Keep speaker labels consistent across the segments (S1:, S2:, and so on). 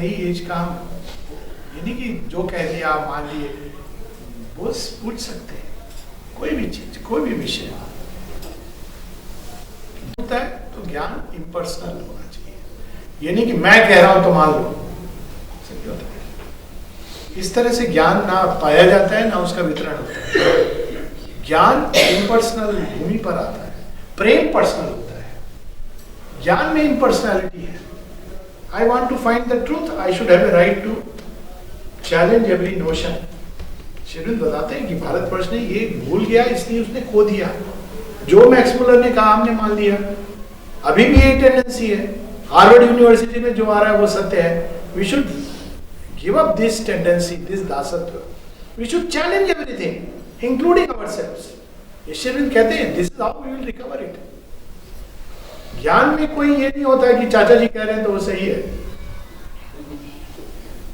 S1: As का यानी कि जो कह दिया मान लिए वो पूछ सकते हैं, कोई भी चीज कोई भी विषय होता है तो ज्ञान इम्पर्सनल होना चाहिए। ये नहीं कि मैं कह रहा हूं तो मान लो, होता है इस तरह से ज्ञान ना पाया जाता है ना उसका वितरण होता है। ज्ञान इम्पर्सनल भूमि पर आता है, प्रेम पर्सनल होता है, ज्ञान में इम्पर्सनैलिटी है। I want to find the truth. I should have a right to challenge every notion. Sherwin बताते हैं कि भारतवर्ष ने ये भूल गया इसलिए उसने खो दिया। जो मैक्स मुलर ने कहा हमने मान लिया। अभी भी ये टेंडेंसी है, हार्वर्ड यूनिवर्सिटी में जो आ रहा है वो सत्य है। We should give up this tendency, this दासत्व. We should challenge everything, including ourselves. ये शेरविन कहते हैं this is how we will recover it. ज्ञान में कोई ये नहीं होता है कि चाचा जी कह रहे हैं तो वो सही है।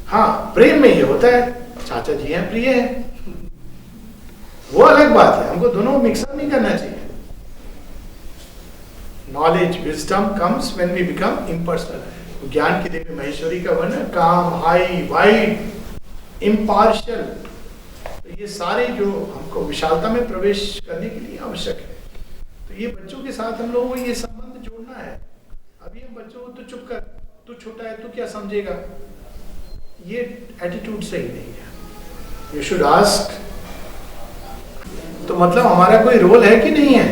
S1: हाँ, प्रेम में ये होता है चाचा जी हैं प्रिय हैं, वो अलग बात है। हमको दोनों मिक्सअप नहीं करना चाहिए। Knowledge wisdom comes when we become impersonal. ज्ञान की दिव्य महेश्वरी का वर्णन काम, हाई, वाइड, इम्पार्शियल, तो ये सारे जो हमको विशालता में प्रवेश करने के लिए आवश्यक है। तो ये बच्चों के साथ हम लोगों को ये संबंध जोड़ना है। अभी हम बच्चों को तो चुप कर, तू छोटा है तू क्या समझेगा, ये एटीट्यूड सही नहीं है। You should ask. तो मतलब हमारा कोई रोल है कि नहीं है?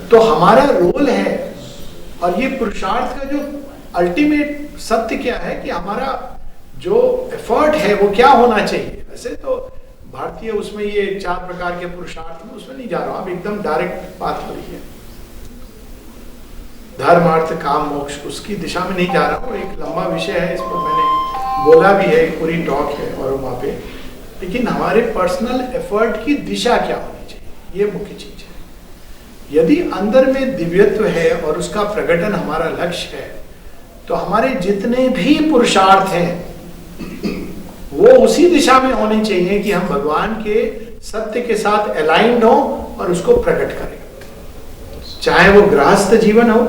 S1: तो हमारा रोल है। और ये पुरुषार्थ का जो अल्टीमेट सत्य क्या है कि हमारा जो एफर्ट है वो क्या होना चाहिए। वैसे तो भारतीय उसमें ये 4 प्रकार के पुरुषार्थ में उसमें नहीं जा रहा हूं, अब एकदम डायरेक्ट बात हो रही है। धर्म अर्थ काम मोक्ष उसकी दिशा में नहीं जा रहा हूं, एक लंबा विषय है, इस पर मैंने बोला भी है, एक पूरी टॉक है और वहां पे। लेकिन हमारे पर्सनल एफर्ट की दिशा क्या होनी चाहिए, ये मुख्य चीज है। यदि अंदर में दिव्यत्व है और उसका प्रकटन हमारा लक्ष्य है तो हमारे जितने भी पुरुषार्थ हैं वो उसी दिशा में होने चाहिए कि हम भगवान के सत्य के साथ अलाइंड हो और उसको प्रकट करें। चाहे वो गृहस्थ जीवन हो,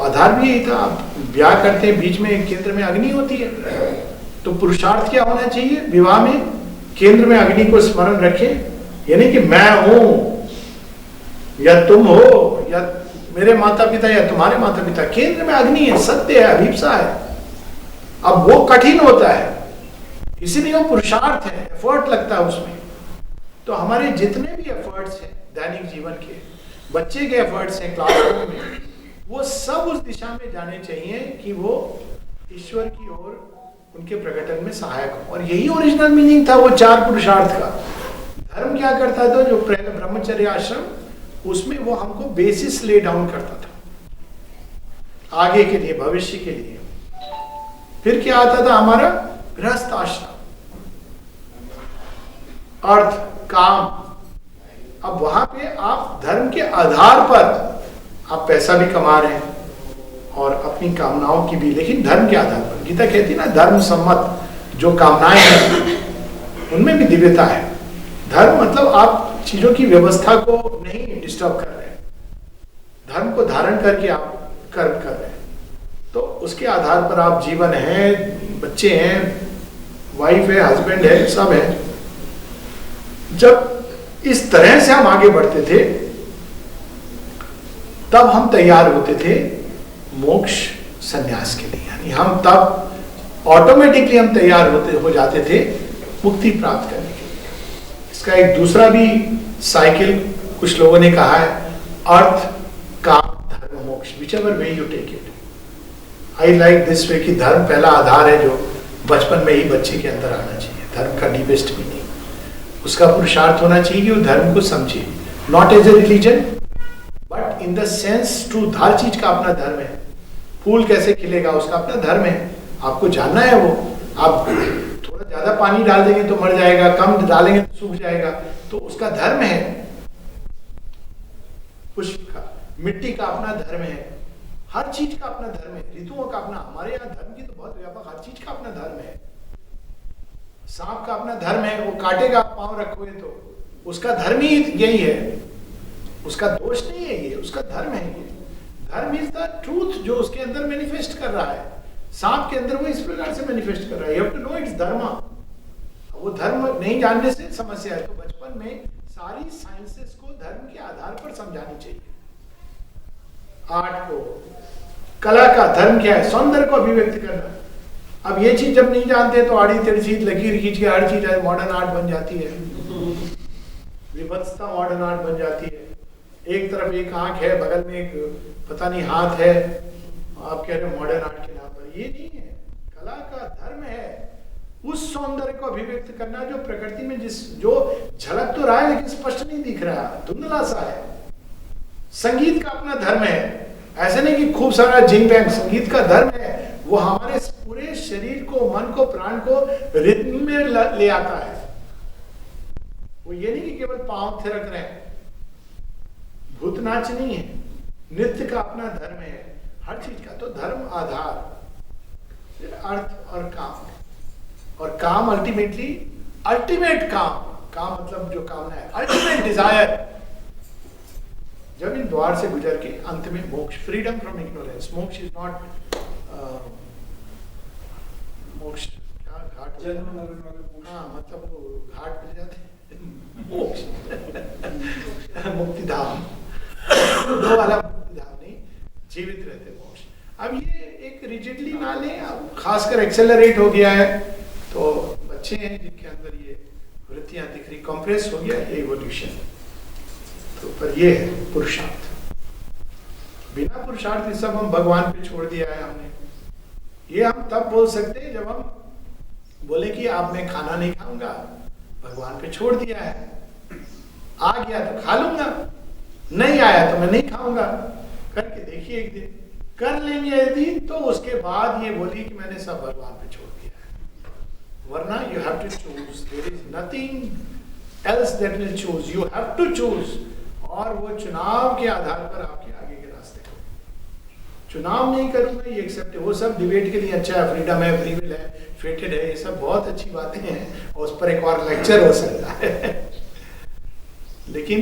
S1: आधार भी यही था, ब्याह करते हैं बीच में केंद्र में अग्नि होती है, तो पुरुषार्थ क्या होना चाहिए विवाह में? केंद्र में अग्नि को स्मरण रखें। यानी कि मैं हूं या तुम हो या मेरे माता पिता या तुम्हारे माता पिता, केंद्र में अग्नि है, सत्य है, अभिप्सा है। अब वो कठिन होता है, इसीलिए वो पुरुषार्थ है, एफर्ट लगता है उसमें। तो हमारे जितने भी एफर्ट्स हैं दैनिक जीवन के, बच्चे के एफर्ट्स हैं क्लासरूम में, वो सब उस दिशा में जाने चाहिए कि वो ईश्वर की ओर उनके प्रकटन में सहायक हो। और यही ओरिजिनल मीनिंग था वो 4 पुरुषार्थ का। धर्म क्या करता था, जो ब्रह्मचर्य आश्रम, उसमें वो हमको बेसिस ले डाउन करता था आगे के लिए, भविष्य के लिए। फिर क्या आता था हमारा गृहस्थ आश्रम, अर्थ काम। अब वहां पे आप धर्म के आधार पर आप पैसा भी कमा रहे हैं और अपनी कामनाओं की भी, लेकिन धर्म के आधार पर। गीता कहती है ना, धर्म सम्मत जो कामनाएं हैं उनमें भी दिव्यता है। धर्म मतलब आप चीजों की व्यवस्था को नहीं डिस्टर्ब कर रहे हैं, धर्म को धारण करके आप कर्म कर रहे हैं। तो उसके आधार पर आप जीवन है, बच्चे हैं, वाइफ है, हस्बैंड है, सब है। जब इस तरह से हम आगे बढ़ते थे तब हम तैयार होते थे मोक्ष संन्यास के लिए। यानी हम तब ऑटोमेटिकली हम तैयार हो जाते थे मुक्ति प्राप्त करने के लिए। इसका एक दूसरा भी साइकिल कुछ लोगों ने कहा है, अर्थ काम धर्म मोक्ष, whichever way you take it. I like this way कि धर्म पहला आधार है जो बचपन में ही बच्चे के अंदर आना चाहिए। धर्म का डीपेस्ट मीनिंग, उसका पुरुषार्थ होना चाहिए कि वो धर्म को समझे, not as a religion but in the sense truth. हर चीज का अपना धर्म है। फूल कैसे खिलेगा उसका अपना धर्म है, आपको जानना है। वो आप थोड़ा ज्यादा पानी डाल देंगे तो मर जाएगा, कम डालेंगे तो सूख जाएगा, तो उसका धर्म है। पुष्प का, मिट्टी का अपना धर्म है, हर चीज का अपना धर्म है, ऋतुओं का अपना। हमारे यहाँ धर्म की तो बहुत व्यापक, हर चीज का अपना धर्म है। सांप का अपना धर्म है, वो काटेगा पांव रखोगे तो उसका धर्म ही यही है, उसका दोष नहीं है ये, उसका धर्म है ये। धर्म इज द ट्रूथ जो उसके अंदर मैनिफेस्ट कर रहा है। सांप के अंदर वो इस प्रकार से मैनिफेस्ट कर रहा है। You have to know it's dharma. वो धर्म नहीं जानने से समस्या है। तो बचपन में सारी साइंसेस को धर्म के आधार पर समझानी चाहिए। आर्ट को, कला का धर्म क्या है? सौंदर्य को अभिव्यक्त करना। अब ये चीज जब नहीं जानते तो आड़ी टेढ़ी चीज लकीर खींच के हर चीज मॉडर्न आर्ट बन जाती है। विभत्सता मॉडर्न आर्ट बन जाती है। एक तरफ एक आंख है, बगल में एक पता नहीं हाथ है, आप कह रहे हो मॉडर्न आर्ट के नाम पर। ये नहीं है। कला का धर्म है उस सौंदर्य को अभिव्यक्त करना जो प्रकृति में जो झलक तो रहा है लेकिन स्पष्ट नहीं दिख रहा, धुंधला सा है। संगीत का अपना धर्म है। ऐसे नहीं कि खूब सारा जिंग बैंग। संगीत का धर्म है वो हमारे पूरे शरीर को, मन को, प्राण को रिद्म में ले आता है। वो ये नहीं कि केवल पांव थिरक रहे हैं। भूत नाच नहीं है। नृत्य का अपना धर्म है हर चीज का। तो धर्म आधार, फिर अर्थ और काम। और काम अल्टीमेटली, अल्टीमेट काम मतलब जो कामना है, अल्टीमेट डिजायर। जब इन द्वार से गुजर के अंत में मोक्ष, फ्रीडम फ्रॉम इग्नोरेंस। मोक्ष इज नॉट मोक्ष घाट, हाँ मतलब वो घाट मिल जाते मोक्ष मुक्ति धाम, दो वाला मुक्ति धाम नहीं, जीवित रहते मोक्ष। अब ये एक रिजिडली ना लें। अब खासकर एक्सेलरेट हो गया है तो बच्चे हैं जिनके अंदर ये वृत्तियां दिख रही, कंप्रेस हो गया ये इवोल्यूशन। तो पर ये है पुरुषार्थ। बिना पुरुषार्थ के सब हम भगवान पे छोड़ दिया है हमने। ये हम तब बोल सकते हैं जब हम बोले कि अब मैं खाना नहीं खाऊंगा, भगवान पे छोड़ दिया है। आ गया तो खा लूंगा, नहीं आया तो मैं नहीं खाऊंगा। करके देखिए एक दिन कर लेंगे यदि, तो उसके बाद ये बोलिए कि मैंने सब भगवान पे छोड़ दिया है। वरना you have to choose. There is nothing else that will choose. You have to choose. और वो चुनाव के आधार पर आपके आगे के रास्ते को। चुनाव नहीं करूंगा ये एक्सेप्ट है। वो सब डिबेट के लिए अच्छा है, फ्रीडम है, फ्री विल है, फेटेड है, ये सब बहुत अच्छी बातें हैं और उस पर एक और लेक्चर हो सकता है। लेकिन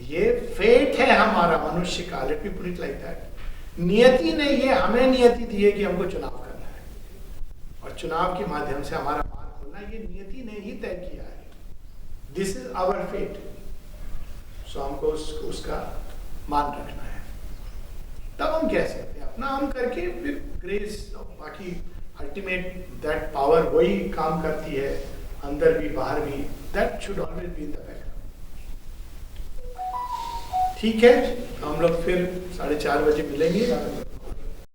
S1: ये फेट है हमारा मनुष्य का। Let me put it like that. नियति ने ये हमें नियति दी है कि हमको चुनाव करना है और चुनाव के माध्यम से हमारा मार्ग खोलना, ये नियति ने ही तय किया है। This is our fate. So हमको उसका मान रखना है। तब हम कह सकते हैं अपना हम करके फिर ग्रेस, बाकी अल्टीमेट दैट पावर वही काम करती है अंदर भी बाहर भी। That should always be in the back. ठीक है, हम लोग फिर 4:30 बजे मिलेंगे।